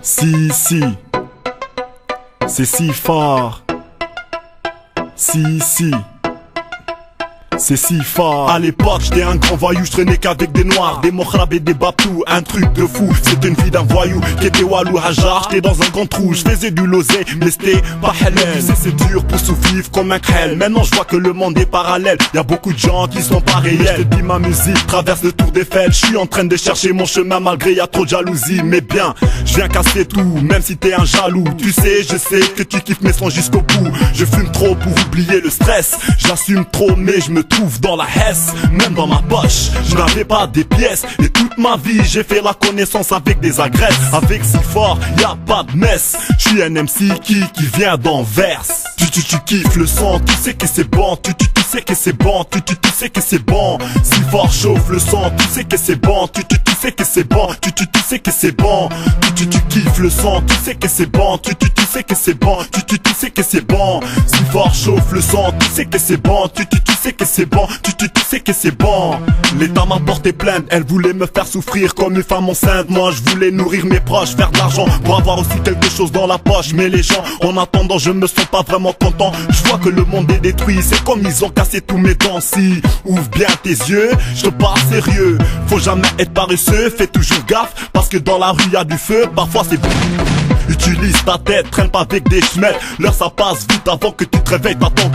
Si, c'est si fort. Si, c'est si fort. À l'époque j'étais un grand voyou, je traînais qu'avec des noirs, des mokhrab et des babtous, un truc de fou. C'était une vie d'un voyou qui était walou hajar. J'étais dans un grand trou, je faisais du losé, mais c'était pas halal. Tu sais c'est dur pour survivre comme un crêle. Maintenant je vois que le monde est parallèle, y'a beaucoup de gens qui sont pas réels. Je te dis ma musique traverse le tour d'Eiffel. Je suis en train de chercher mon chemin malgré y'a trop de jalousie. Mais bien, je viens casser tout, même si t'es un jaloux. Tu sais, je sais que tu kiffes mes sons jusqu'au bout. Je fume trop pour oublier le stress. J'assume trop mais je me trouve dans la hesse, même dans ma poche je n'avais pas des pièces. Et toute ma vie j'ai fait la connaissance avec des agresses. Avec si fort y'a pas de messe. Je suis un MC qui vient d'Anvers. Tu kiffes le son, tu sais que c'est bon. Tu sais que c'est bon, tu sais que c'est bon. Si fort chauffe le son, tu sais que c'est bon. Tu sais que c'est bon, tu sais que c'est bon. Tu kiffes le son, tu sais que c'est bon. Tu sais que c'est bon, tu sais que c'est bon. Si fort chauffe le son, tu sais que c'est bon. Tu sais que c'est bon, tu sais que c'est bon. L'État m'a porté plainte, elle voulait me faire souffrir comme une femme enceinte. Moi je voulais nourrir mes proches, faire de l'argent pour avoir aussi quelque chose dans la poche. Mais les gens, en attendant, je me sens pas vraiment content. Je vois que le monde est détruit, c'est comme ils ont cassé tous mes dents. Si, ouvre bien tes yeux, je te parle sérieux. Faut jamais être paresseux, fais toujours gaffe, parce que dans la rue y'a du feu, parfois c'est bon. Utilise ta tête, traîne pas avec des chemelles. L'heure ça passe vite avant que tu te réveilles, t'attends.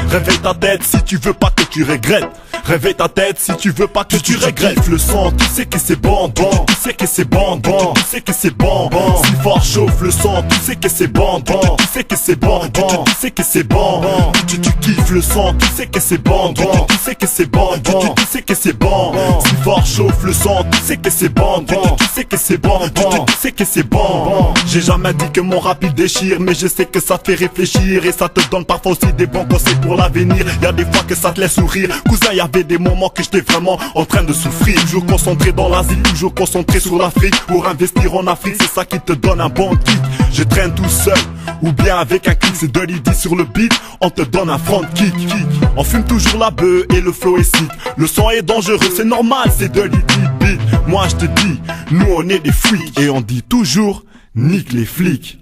Réveille ta tête si tu veux pas que tu regrettes. Réveille ta tête si tu veux pas que tu regrettes. Le son, tu sais que c'est bon, bon. Tu sais que c'est bon, bon. Tu sais que c'est bon, bon. Si fort chauffe le son, tu sais que c'est bon, bon. Tu sais que c'est bon, bon. Tu sais que c'est bon. Tu kiffes le son, tu sais que c'est bon, bon. Tu sais que c'est bon, bon. Tu sais que c'est bon. Si fort chauffe le son, tu sais que c'est bon, bon. Tu sais que c'est bon, bon. Tu sais que c'est bon. J'ai jamais dit que mon rap il déchire, mais je sais que ça te fait réfléchir et ça te donne parfois aussi des bons conseils pour l'avenir. Y'a des fois que ça te laisse sourire. Cousin, y'avait des moments que j'étais vraiment en train de souffrir. Toujours concentré dans l'Asie, toujours concentré sur l'Afrique. Pour investir en Afrique, c'est ça qui te donne un bon kick. Je traîne tout seul, ou bien avec un clic. C'est de l'idée sur le beat, on te donne un front kick. On fume toujours la bœuf et le flow est sick. Le son est dangereux, c'est normal, c'est de l'idée beat. Moi je te dis, nous on est des freaks. Et on dit toujours, nique les flics.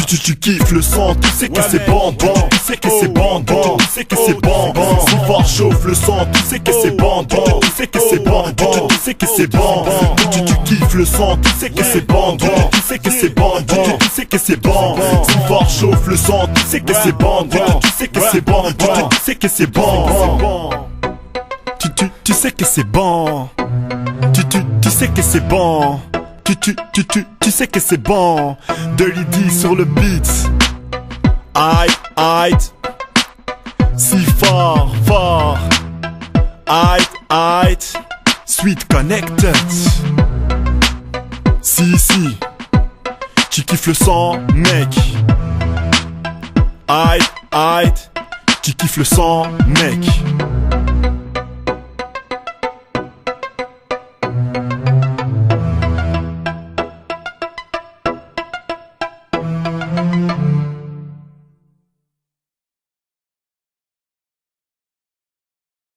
Tu kiffes le son, tu sais que c'est bon, bon. Tu sais que c'est bon, bon. Tu sais que c'est bon, bon. Si fort chauffe le son, tu sais que c'est bon, bon. Tu sais que c'est bon, bon. Tu sais que c'est bon. Tu kiffes le son, tu sais que c'est bon, bon. Tu sais que c'est bon, bon. Tu sais que c'est bon. Si fort chauffe le son, tu sais que c'est bon, bon. Tu sais que c'est bon, bon. Tu sais que c'est bon. Tu sais que c'est bon. Tu sais que c'est bon. Tu sais que c'est bon. De l'idée sur le beat. Aïe. Si fort, fort. Aïe. Sweet connected. Si. Tu kiffes le son, mec. Aïe. Tu kiffes le son, mec.